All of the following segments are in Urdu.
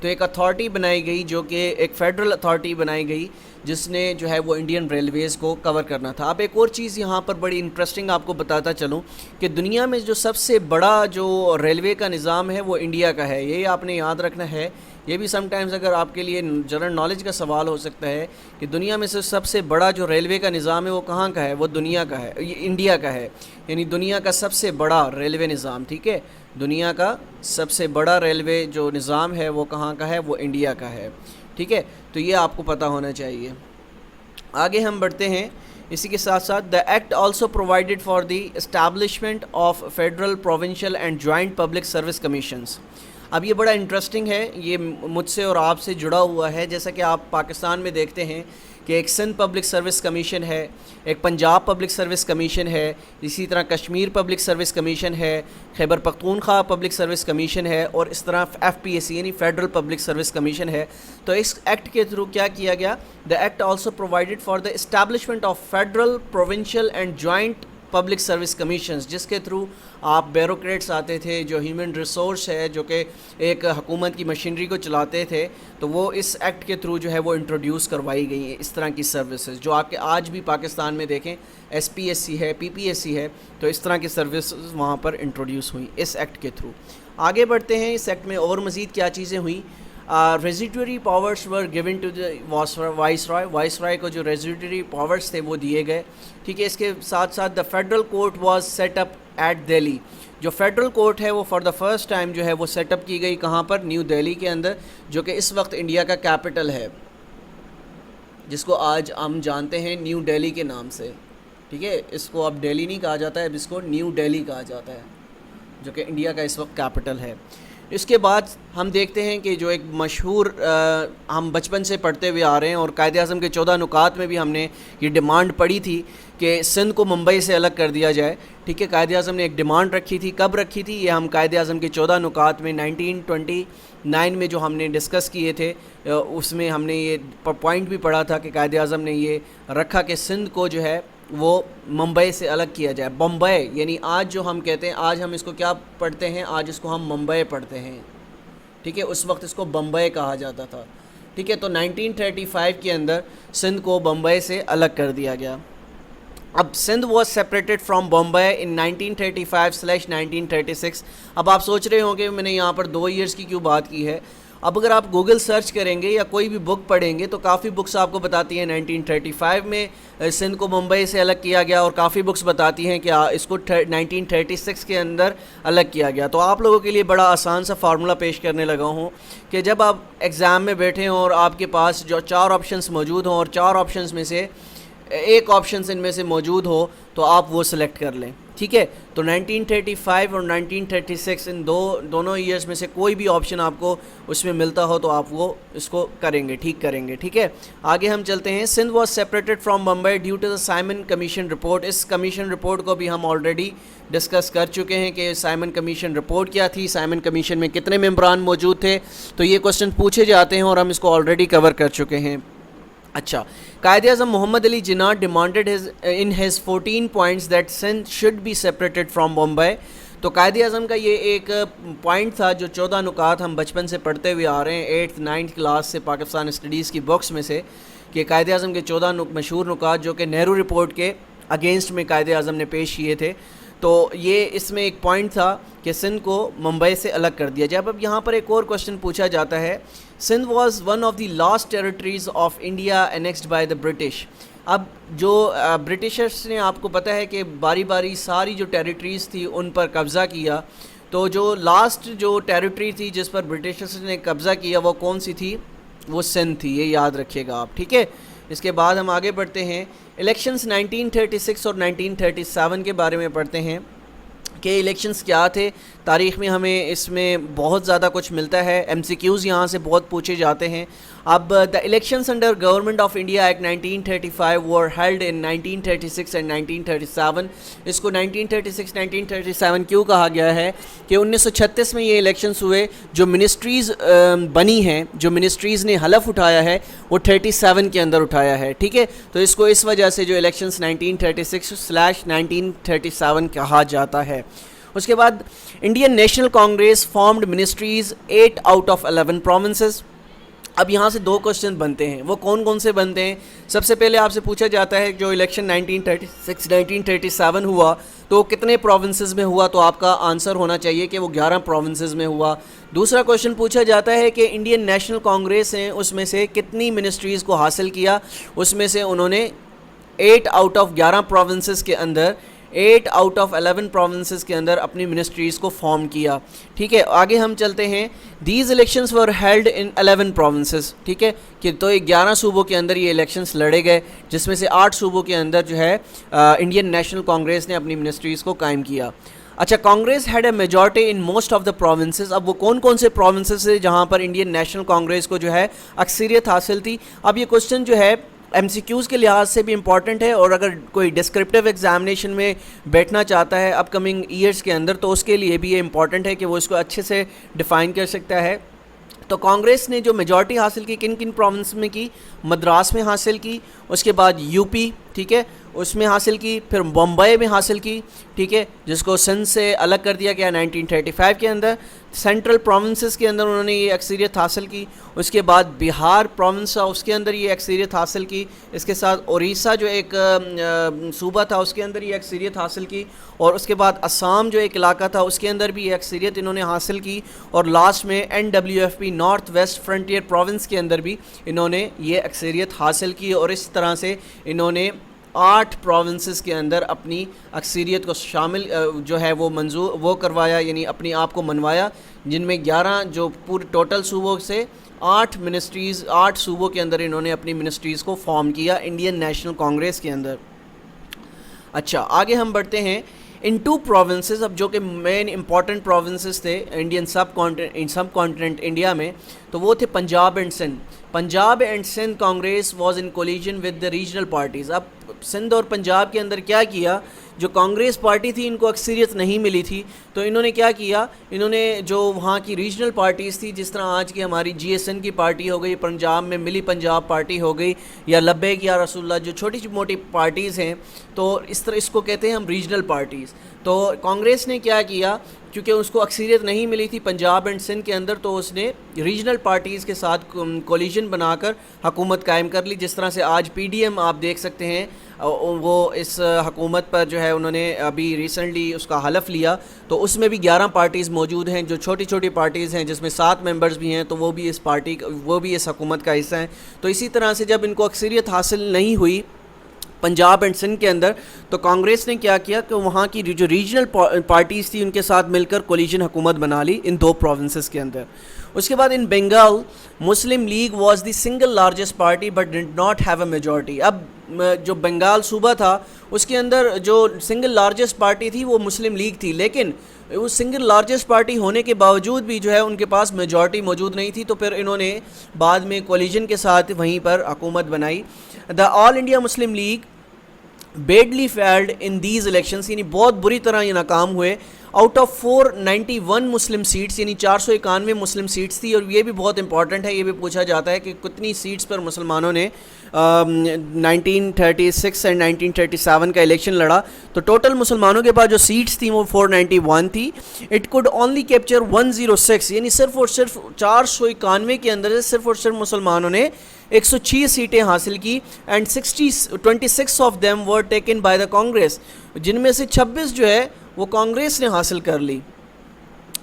تو ایک اتھارٹی بنائی گئی جو کہ ایک فیڈرل اتھارٹی بنائی گئی جس نے جو ہے وہ انڈین ریلویز کو کور کرنا تھا. اب ایک اور چیز یہاں پر بڑی انٹرسٹنگ آپ کو بتاتا چلوں کہ دنیا میں جو سب سے بڑا جو ریلوے کا نظام ہے وہ انڈیا کا ہے. یہ آپ نے یاد رکھنا ہے. یہ بھی سم ٹائمز اگر آپ کے لیے جنرل نالج کا سوال ہو سکتا ہے کہ دنیا میں سے سب سے بڑا جو ریلوے کا نظام ہے وہ کہاں کا ہے؟ وہ دنیا کا ہے, یہ انڈیا کا ہے. یعنی دنیا کا سب سے بڑا ریلوے نظام, ٹھیک ہے, دنیا کا سب سے بڑا ریلوے جو نظام ہے وہ کہاں کا ہے؟ وہ انڈیا کا ہے, ٹھیک ہے. تو یہ آپ کو پتہ ہونا چاہیے. آگے ہم بڑھتے ہیں. اسی کے ساتھ ساتھ the act also provided for the establishment of federal provincial and joint public service commissions. اب یہ بڑا انٹرسٹنگ ہے, یہ مجھ سے اور آپ سے جڑا ہوا ہے. جیسا کہ آپ پاکستان میں دیکھتے ہیں کہ ایک سندھ پبلک سروس کمیشن ہے, ایک پنجاب پبلک سروس کمیشن ہے, اسی طرح کشمیر پبلک سروس کمیشن ہے, Khyber Pakhtunkhwa public service commission ہے, اور اس طرح ایف پی ایس سی یعنی فیڈرل پبلک سروس کمیشن ہے. تو اس ایکٹ کے تھرو کیا کیا گیا؟ The act also provided for the establishment of federal provincial and joint public service commissions, جس کے تھرو آپ بیوروکریٹس آتے تھے, جو ہیومن ریسورس ہے جو کہ ایک حکومت کی مشینری کو چلاتے تھے, تو وہ اس ایکٹ کے تھرو جو ہے وہ انٹروڈیوس کروائی گئی ہیں اس طرح کی سروسز جو آپ کے آج بھی پاکستان میں دیکھیں ایس پی ایس سی ہے, پی پی ایس سی ہے, تو اس طرح کی سروسز وہاں پر انٹروڈیوس ہوئیں اس ایکٹ کے تھرو. آگے بڑھتے ہیں. اس ایکٹ میں اور مزید کیا چیزیں ہوئیں؟ Residuary powers were given to the viceroy کو جو ریزیڈوری پاورس تھے وہ دیے گئے, ٹھیک ہے. اس کے ساتھ ساتھ the federal court was set up at Delhi. جو فیڈرل کورٹ ہے وہ فار دا فرسٹ ٹائم جو ہے وہ سیٹ اپ کی گئی کہاں پر؟ نیو دہلی کے اندر, جو کہ اس وقت انڈیا کا کیپٹل ہے, جس کو آج ہم جانتے ہیں نیو دہلی کے نام سے, ٹھیک ہے. اس کو اب دہلی نہیں کہا جاتا ہے, اب اس کو نیو دہلی کہا جاتا ہے, جو کہ انڈیا کا اس وقت کیپٹل ہے. اس کے بعد ہم دیکھتے ہیں کہ جو ایک مشہور ہم بچپن سے پڑھتے ہوئے آ رہے ہیں, اور قائد اعظم کے 14 نکات میں بھی ہم نے یہ ڈیمانڈ پڑھی تھی کہ سندھ کو ممبئی سے الگ کر دیا جائے, ٹھیک ہے. قائد اعظم نے ایک ڈیمانڈ رکھی تھی. کب رکھی تھی؟ یہ ہم قائد اعظم کے 14 نکات میں 1929 میں جو ہم نے ڈسکس کیے تھے, اس میں ہم نے یہ پوائنٹ بھی پڑھا تھا کہ قائد اعظم نے یہ رکھا کہ سندھ کو جو ہے وہ ممبئی سے الگ کیا جائے. بمبئی یعنی آج جو ہم کہتے ہیں, آج ہم اس کو کیا پڑھتے ہیں؟ آج اس کو ہم ممبئی پڑھتے ہیں, ٹھیک ہے. اس وقت اس کو بمبئی کہا جاتا تھا, ٹھیک ہے. تو 1935 کے اندر سندھ کو بمبئی سے الگ کر دیا گیا. اب Sindh was separated from Bombay in 1935/1936. اب آپ سوچ رہے ہوں کہ میں نے یہاں پر 2 ایئرس کی کیوں بات کی ہے. اب اگر آپ گوگل سرچ کریں گے یا کوئی بھی بک پڑھیں گے تو کافی بکس آپ کو بتاتی ہیں 1935 میں سندھ کو ممبئی سے الگ کیا گیا, اور کافی بکس بتاتی ہیں کہ اس کو 1936 کے اندر الگ کیا گیا. تو آپ لوگوں کے لیے بڑا آسان سا فارمولہ پیش کرنے لگا ہوں کہ جب آپ ایگزام میں بیٹھے ہوں اور آپ کے پاس جو 4 آپشنس موجود ہوں, اور 4 آپشنس میں سے ایک آپشنس ان میں سے موجود ہو, تو آپ وہ سلیکٹ کر لیں, ٹھیک ہے. تو 1935 اور 1936 ان دونوں ایئرس میں سے کوئی بھی آپشن آپ کو اس میں ملتا ہو تو آپ وہ اس کو کریں گے, ٹھیک کریں گے, ٹھیک ہے. آگے ہم چلتے ہیں. Sindh was separated from Bombay due to the Simon commission report. اس کمیشن رپورٹ کو بھی ہم آلریڈی ڈسکس کر چکے ہیں کہ سائمن کمیشن رپورٹ کیا تھی, سائمن کمیشن میں کتنے ممبران موجود تھے. تو یہ کوسچن پوچھے جاتے ہیں اور ہم اس کو آلریڈی کور کر چکے ہیں. اچھا, قائد اعظم محمد Ali Jinnah ڈیمانڈڈ in his 14 points that Sindh should be separated from Bombay. تو قائد اعظم کا یہ ایک پوائنٹ تھا جو 14 نکات ہم بچپن سے پڑھتے ہوئے آ رہے ہیں 8th 9th کلاس سے پاکستان اسٹڈیز کی بکس میں سے, کہ قائد اعظم کے 14 مشہور نکات جو کہ نہرو رپورٹ کے اگینسٹ میں قائد اعظم نے پیش کیے تھے. تو یہ اس میں ایک پوائنٹ تھا کہ سندھ کو ممبئی سے الگ کر دیا جائے. اب یہاں پر ایک اور کوشچن پوچھا جاتا ہے, Sindh was one of the last territories of India annexed by the British. اب جو برٹشرس نے, آپ کو پتہ ہے کہ باری باری ساری جو ٹیریٹریز تھی ان پر قبضہ کیا, تو جو لاسٹ جو ٹیریٹری تھی جس پر برٹشرس نے قبضہ کیا وہ کون سی تھی؟ وہ سندھ تھی. یہ یاد رکھیے گا آپ, ٹھیک ہے. اس کے بعد ہم آگے بڑھتے ہیں. الیکشنز 1936 اور 1937 کے بارے میں پڑھتے ہیں کہ الیکشنز کیا تھے. تاریخ میں ہمیں اس میں بہت زیادہ کچھ ملتا ہے, ایم سی کیوز یہاں سے بہت پوچھے جاتے ہیں. اب the elections under Government of India Act 1935 were held in 1936 and 1937. اس کو 1936-1937 کیوں کہا گیا ہے کہ 1936 میں یہ الیکشنز ہوئے. جو منسٹریز بنی ہیں, جو منسٹریز نے حلف اٹھایا ہے وہ 37 کے اندر اٹھایا ہے, ٹھیک ہے. تو اس کو اس وجہ سے جو الیکشنز 1936/1937 کہا جاتا ہے. اس کے بعد Indian national Congress formed ministries 8 out of 11 provinces. اب یہاں سے دو کوشچن بنتے ہیں. وہ کون کون سے بنتے ہیں؟ سب سے پہلے آپ سے پوچھا جاتا ہے جو الیکشن 1936 1937 ہوا تو کتنے پروونسز میں ہوا، تو آپ کا آنسر ہونا چاہیے کہ وہ 11 پروونسز میں ہوا. دوسرا کوشچن پوچھا جاتا ہے کہ انڈین نیشنل کانگریس ہیں اس میں سے کتنی منسٹریز کو حاصل کیا، اس میں سے انہوں نے 8 آؤٹ آف 11 پروونسز کے اندر 8 آؤٹ آف 11 پروونسز کے اندر اپنی منسٹریز کو فارم کیا. ٹھیک ہے، آگے ہم چلتے ہیں. These elections were held in 11 provinces. ٹھیک ہے کہ تو 11 صوبوں کے اندر یہ الیکشنز لڑے گئے، جس میں سے 8 صوبوں کے اندر جو ہے انڈین نیشنل کانگریس نے اپنی منسٹریز کو قائم کیا. اچھا، Congress had a majority in most of the provinces. اب وہ کون کون سے پروونسز ہیں جہاں پر انڈین نیشنل کانگریس کو جو ہے اکثریت حاصل تھی؟ اب یہ کوشچن جو ہے ایم سی کیوز کے لحاظ سے بھی امپورٹنٹ ہے، اور اگر کوئی ڈسکرپٹیو ایگزامینیشن میں بیٹھنا چاہتا ہے اپ کمنگ ایئرس کے اندر تو اس کے لیے بھی یہ امپورٹنٹ ہے کہ وہ اس کو اچھے سے ڈیفائن کر سکتا ہے. تو کانگریس نے جو میجورٹی حاصل کی کن کن پروونس میں کی؟ مدراس میں حاصل کی، اس کے بعد یو پی، ٹھیک ہے، اس میں حاصل کی، پھر بمبئی میں حاصل کی، ٹھیک ہے، جس کو سندھ سے الگ کر دیا گیا 1935 کے اندر. سینٹرل پروونسز کے اندر انہوں نے یہ اکثریت حاصل کی. اس کے بعد بہار پروونس تھا اس کے اندر یہ اکثریت حاصل کی. اس کے ساتھ اوڑیسہ جو ایک صوبہ تھا اس کے اندر یہ اکثریت حاصل کی. اور اس کے بعد اسام جو ایک علاقہ تھا اس کے اندر بھی یہ اکثریت انہوں نے حاصل کی. اور لاسٹ میں NWFP north west frontier province کے اندر بھی انہوں نے یہ اکثریت حاصل کی. اور اس طرح سے انہوں نے 8 پروونسز کے اندر اپنی اکثریت کو شامل جو ہے وہ کروایا، یعنی اپنی آپ کو منوایا، جن میں 11 جو پورے ٹوٹل صوبوں سے 8 صوبوں کے اندر انہوں نے اپنی منسٹریز کو فارم کیا انڈین نیشنل کانگریس کے اندر. اچھا، آگے ہم بڑھتے ہیں. ان 2 پروونسز، اب جو کہ مین امپورٹنٹ پروونسز تھے انڈین سب کانٹیننٹ انڈیا میں، تو وہ تھے Punjab and Sindh. Punjab and Sindh Congress was in collagen with the regional parties. اب سندھ اور پنجاب کے اندر کیا کیا؟ جو کانگریس پارٹی تھی ان کو اکثریت نہیں ملی تھی، تو انہوں نے کیا کیا؟ انہوں نے جو وہاں کی ریجنل پارٹیز تھی، جس طرح آج کی ہماری GSN کی پارٹی ہو گئی، پنجاب میں ملی پنجاب پارٹی ہو گئی، یا لبیک یا رسول اللہ، جو چھوٹی موٹی پارٹیز ہیں، تو اس کو کہتے ہیں ہم ریجنل پارٹیز. تو کانگریس نے کیا کیا؟ کیونکہ اس کو اکثریت نہیں ملی تھی پنجاب اینڈ سندھ کے اندر، تو اس نے ریجنل پارٹیز کے ساتھ کولیجن بنا کر حکومت قائم کر لی. جس طرح سے آج PDM آپ دیکھ سکتے ہیں، وہ اس حکومت پر جو ہے انہوں نے ابھی ریسنٹلی اس کا حلف لیا، تو اس میں بھی 11 پارٹیز موجود ہیں جو چھوٹی چھوٹی پارٹیز ہیں، جس میں 7 ممبرز بھی ہیں، تو وہ بھی اس حکومت کا حصہ ہیں. تو اسی طرح سے جب ان کو اکثریت حاصل نہیں ہوئی پنجاب اینڈ سندھ کے اندر، تو کانگریس نے کیا کیا کہ وہاں کی جو ریجنل پارٹیز تھی ان کے ساتھ مل کر کولیجن حکومت بنا لی ان 2 پروونسز کے اندر. اس کے بعد in Bengal Muslim League was the single largest party but did not have a majority. اب جو بنگال صوبہ تھا اس کے اندر جو سنگل لارجسٹ پارٹی تھی وہ مسلم لیگ تھی، لیکن وہ سنگل لارجسٹ پارٹی ہونے کے باوجود بھی جو ہے ان کے پاس میجورٹی موجود نہیں تھی. تو پھر انہوں نے بعد میں کولیجن کے ساتھ وہیں پر حکومت بنائی. The All India Muslim League badly fared in these elections, یعنی بہت بری طرح یہ ناکام ہوئے. آؤٹ آف 491 مسلم سیٹس، یعنی 491 مسلم سیٹس تھی. اور یہ بھی بہت امپورٹنٹ ہے، یہ بھی پوچھا جاتا ہے کہ کتنی سیٹس پر مسلمانوں نے 1936 اینڈ 1937 کا الیکشن لڑا. تو ٹوٹل مسلمانوں کے پاس جو سیٹس تھیں وہ 491 تھی. اٹ کوڈ اونلی کیپچر 106، یعنی صرف اور صرف 491 کے اندر سے صرف اور صرف مسلمانوں نے 106 سیٹیں حاصل کی. And 26 of them were taken by the Congress, جن میں سے 26 جو ہے وہ کانگریس نے حاصل کر لی.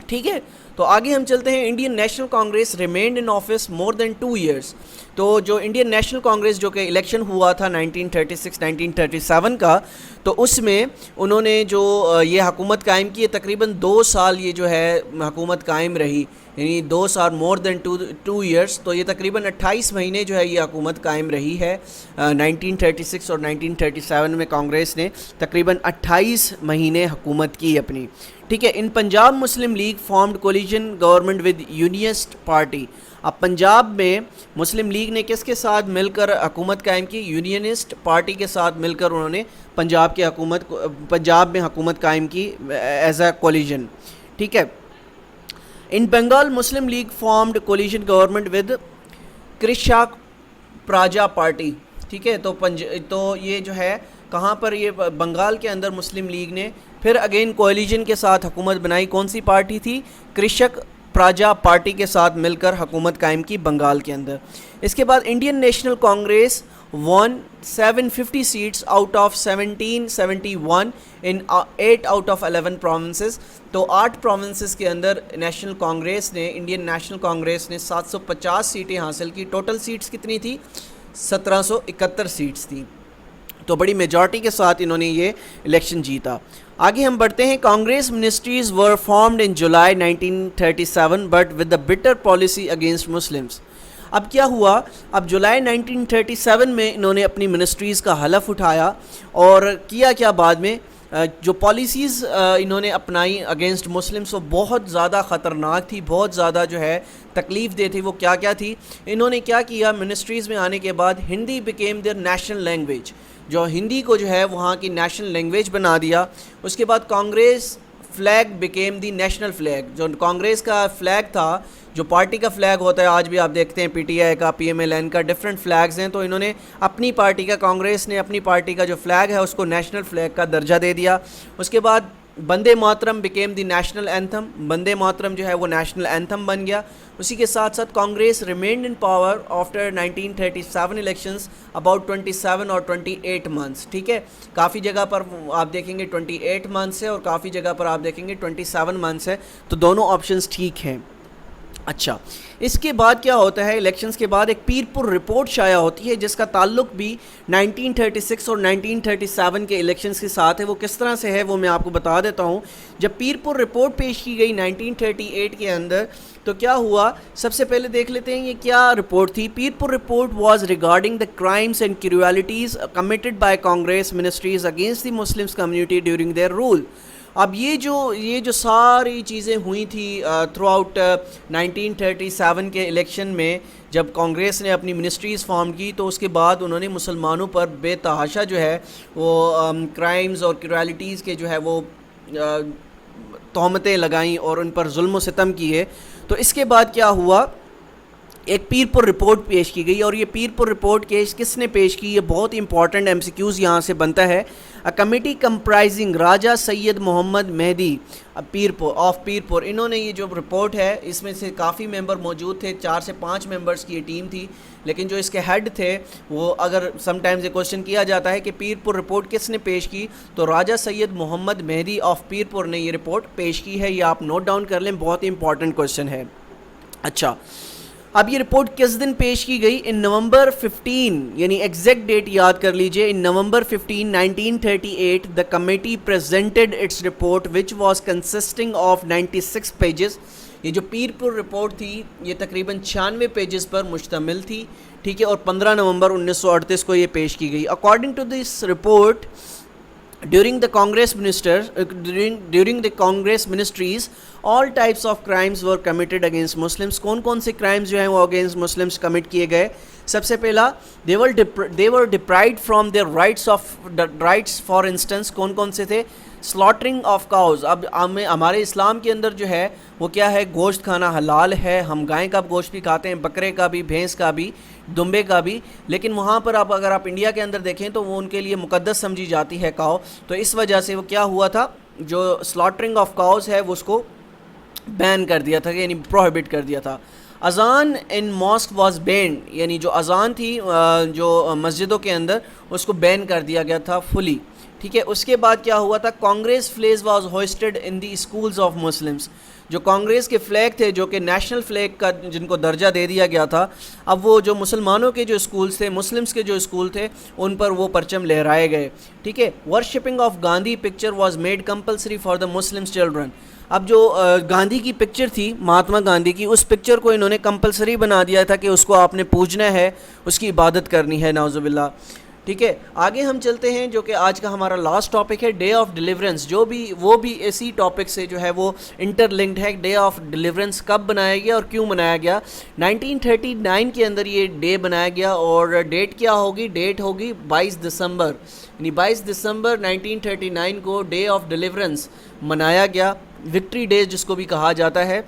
ٹھیک ہے، تو آگے ہم چلتے ہیں. انڈین نیشنل کانگریس ریمینڈ ان آفس مور دین 2 ایئرس. تو جو انڈین نیشنل کانگریس جو کہ الیکشن ہوا تھا 1936 1937 کا، تو اس میں انہوں نے جو یہ حکومت قائم کی، تقریباً 2 سال یہ جو ہے حکومت قائم رہی، یعنی 2 سال مور دین 2 ایئرس. تو یہ تقریباً 28 مہینے جو ہے یہ حکومت قائم رہی ہے. 1936 اور 1937 میں کانگریس نے تقریباً 28 مہینے حکومت کی اپنی. ٹھیک ہے. In Punjab Muslim League formed coalition government with Unionist Party. اب پنجاب میں مسلم لیگ نے کس کے ساتھ مل کر حکومت قائم کی؟ یونینسٹ پارٹی کے ساتھ مل کر انہوں نے پنجاب میں حکومت قائم کی ایز اے کولیجن. ٹھیک ہے. In Bengal Muslim League formed coalition government with Krishak Praja Party. ٹھیک ہے. تو یہ جو ہے کہاں پر, یہ بنگال کے اندر مسلم لیگ نے پھر اگین کولیجن کے ساتھ حکومت بنائی. کون سی پارٹی تھی؟ کرشک پراجا پارٹی کے ساتھ مل کر حکومت قائم کی بنگال کے اندر. اس کے بعد Indian national Congress won 750 seats out of 1771 in 8 out of 11 provinces. تو 8 provinces کے اندر نیشنل کانگریس نے, انڈین نیشنل کانگریس نے 750 سیٹیں حاصل کی. ٹوٹل سیٹس کتنی تھی؟ 1771 سیٹس تھیں. تو بڑی میجارٹی کے ساتھ انہوں نے یہ الیکشن جیتا. آگے ہم بڑھتے ہیں. Congress ministries were formed in July 1937 but with the butter policy against Muslims. اب کیا ہوا؟ اب جولائی 1937 میں انہوں نے اپنی منسٹریز کا حلف اٹھایا اور کیا بعد میں جو پالیسیز انہوں نے اپنائی اگینسٹ مسلمس وہ بہت زیادہ خطرناک تھی, بہت زیادہ جو ہے تکلیف دہ تھی. وہ کیا تھی؟ انہوں نے کیا کیا منسٹریز میں آنے کے بعد Hindi became their national language, جو ہندی کو جو ہے وہاں کی نیشنل لینگویج بنا دیا. اس کے بعد Congress flag became the national flag, جو کانگریس کا فلیگ تھا, جو پارٹی کا فلیگ ہوتا ہے آج بھی آپ دیکھتے ہیں پی ٹی آئی کا, پی ایم ایل این کا, ڈفرینٹ فلیگز ہیں. تو انہوں نے اپنی پارٹی کا, کانگریس نے اپنی پارٹی کا جو فلیگ ہے اس کو نیشنل فلیگ کا درجہ دے دیا. اس کے بعد بندے Mataram became the national anthem, بندے ماترم جو ہے وہ نیشنل اینتھم بن گیا. اسی کے ساتھ ساتھ Congress remained in power after 1937 elections about 27 اور 28 منتھس. ٹھیک ہے, کافی جگہ پر آپ دیکھیں گے 28 منتھس ہے اور کافی جگہ پر آپ دیکھیں گے 27 منتھس ہے. تو دونوں آپشنز ٹھیک ہیں. اچھا, اس کے بعد کیا ہوتا ہے؟ الیکشنز کے بعد ایک پیر پور رپورٹ شائع ہوتی ہے جس کا تعلق بھی 1936 اور 1937 کے الیکشنز کے ساتھ ہے. وہ کس طرح سے ہے وہ میں آپ کو بتا دیتا ہوں. جب پیر پور رپورٹ پیش کی گئی 1938 کے اندر تو کیا ہوا؟ سب سے پہلے دیکھ لیتے ہیں یہ کیا رپورٹ تھی. Pirpur report was regarding the crimes and cruelties committed by Congress ministries against the Muslims community during their rule. اب یہ جو ساری چیزیں ہوئی تھی تھرو آؤٹ 1937 کے الیکشن میں, جب کانگریس نے اپنی منسٹریز فارم کی تو اس کے بعد انہوں نے مسلمانوں پر بے تحاشا جو ہے وہ کرائمز اور کرویلٹیز کے جو ہے وہ تہمتیں لگائیں اور ان پر ظلم و ستم کیے. تو اس کے بعد کیا ہوا؟ ایک پیر پور رپورٹ پیش کی گئی, اور یہ پیر پور رپورٹ کس نے پیش کی؟ یہ بہت امپورٹنٹ ایم سی کیوز یہاں سے بنتا ہے. اے کمیٹی کمپرائزنگ راجہ سید محمد مہدی پیر پور, انہوں نے یہ جو رپورٹ ہے اس میں سے کافی ممبر موجود تھے, 4 سے 5 ممبرز کی یہ ٹیم تھی. لیکن جو اس کے ہیڈ تھے وہ, اگر سم ٹائمز یہ کوشچن کیا جاتا ہے کہ پیر پور رپورٹ کس نے پیش کی, تو راجہ سید محمد مہدی آف پیر پور نے یہ رپورٹ پیش کی ہے. یہ آپ نوٹ ڈاؤن کر لیں, بہت ہی امپورٹنٹ کوشچن ہے. اچھا, اب یہ رپورٹ کس دن پیش کی گئی؟ ان نومبر 15, یعنی ایگزیکٹ ڈیٹ یاد کر لیجئے. ان نومبر 15, 1938 the committee presented its report which was consisting of 96 pages. یہ جو پیر پور رپورٹ تھی یہ تقریباً 96 پیجز پر مشتمل تھی. ٹھیک ہے, اور 15 نومبر 1938 کو یہ پیش کی گئی. According to this report during the Congress ministries all types of crimes were committed against Muslims. کون سے crimes جو ہیں وہ against Muslims commit کیے گئے؟ سب سے پہلا they were deprived from their rights. For instance کون سے تھے؟ slaughtering of cows. اب ہمارے اسلام کے اندر جو ہے وہ کیا ہے؟ گوشت کھانا حلال ہے, ہم گائے کا گوشت بھی کھاتے ہیں, بکرے کا بھی, بھینس کا بھی, دمبے کا بھی. لیکن وہاں پر اگر آپ انڈیا کے اندر دیکھیں تو وہ ان کے لیے مقدس سمجھی جاتی ہے کاؤ. تو اس وجہ سے وہ کیا ہوا تھا, جو slaughtering of cows ہے وہ اس کو بین کر دیا تھا, یعنی پروہیبٹ کر دیا تھا. اذان ان ماسک واز بینڈ, یعنی جو اذان تھی جو مسجدوں کے اندر اس کو بین کر دیا گیا تھا فلی. ٹھیک ہے, اس کے بعد کیا ہوا تھا؟ Congress flag was hosted in the schools of Muslims. جو کانگریس کے فلیگ تھے جو کہ نیشنل فلیگ کا جن کو درجہ دے دیا گیا تھا, اب وہ جو مسلمانوں کے جو اسکولز تھے, مسلمس کے جو اسکول تھے, ان پر وہ پرچم لہرائے گئے. ٹھیک ہے, worshipping of Gandhi picture was made compulsory for the Muslims children. اب جو گاندھی کی پکچر تھی, مہاتما گاندھی کی, اس پکچر کو انہوں نے کمپلسری بنا دیا تھا کہ اس کو آپ نے پوجنا ہے, اس کی عبادت کرنی ہے, نعوذ باللہ. ٹھیک ہے, آگے ہم چلتے ہیں جو کہ آج کا ہمارا لاسٹ ٹاپک ہے, ڈے آف ڈیلیورنس. وہ بھی اسی ٹاپک سے جو ہے وہ انٹر لنکڈ ہے. ڈے آف ڈیلیورنس کب بنایا گیا اور کیوں بنایا گیا؟ 1939 کے اندر یہ ڈے بنایا گیا, اور ڈیٹ کیا ہوگی؟ ڈیٹ ہوگی 22 دسمبر, یعنی 22 دسمبر 1939 کو ڈے آف ڈیلیورنس منایا گیا, وکٹری ڈے جس کو بھی کہا جاتا ہے.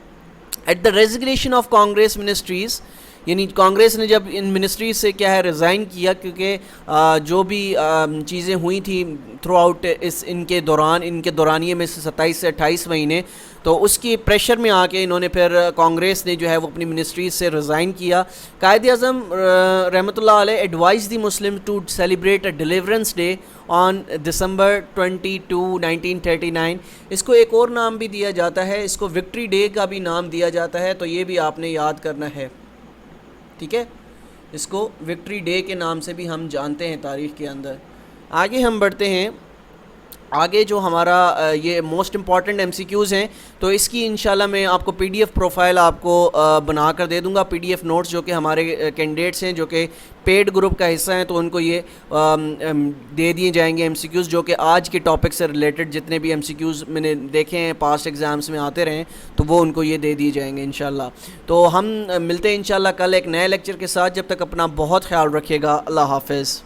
At the resignation of Congress ministries, یعنی کانگریس نے جب ان منسٹریز سے کیا ہے ریزائن کیا، کیونکہ جو بھی چیزیں ہوئی تھیں تھرو آؤٹ ان کے دورانیے میں سے 27 سے 28 مہینے، تو اس کی پریشر میں آ کے انہوں نے پھر کانگریس نے جو ہے وہ اپنی منسٹریز سے ریزائن کیا۔ قائد اعظم رحمۃ اللہ علیہ advise the Muslim to celebrate a deliverance day on December 22 1939۔ اس کو ایک اور نام بھی دیا جاتا ہے، اس کو وکٹری ڈے کا بھی نام دیا جاتا ہے، تو یہ بھی آپ نے یاد کرنا ہے، ٹھیک ہے؟ اس کو وکٹری ڈے کے نام سے بھی ہم جانتے ہیں تاریخ کے اندر۔ آگے ہم بڑھتے ہیں، آگے جو ہمارا یہ most important M C Qs ہیں، تو اس کی انشاءاللہ میں آپ کو پی ڈی ایف پروفائل آپ کو بنا کر دے دوں گا، پی ڈی ایف نوٹس جو کہ ہمارے کینڈیڈیٹس ہیں جو کہ پیڈ گروپ کا حصہ ہیں، تو ان کو یہ دے دیے جائیں گے ایم سی کیوز جو کہ آج کے ٹاپک سے ریلیٹڈ جتنے بھی ایم سی کیوز میں نے دیکھے ہیں پاسٹ ایگزامس میں آتے رہے ہیں، تو وہ ان کو یہ دے دیے جائیں گے انشاءاللہ۔ تو ہم ملتے ہیں انشاءاللہ کل ایک نئے لیکچر کے ساتھ، جب تک اپنا بہت خیال رکھیے گا، اللہ حافظ۔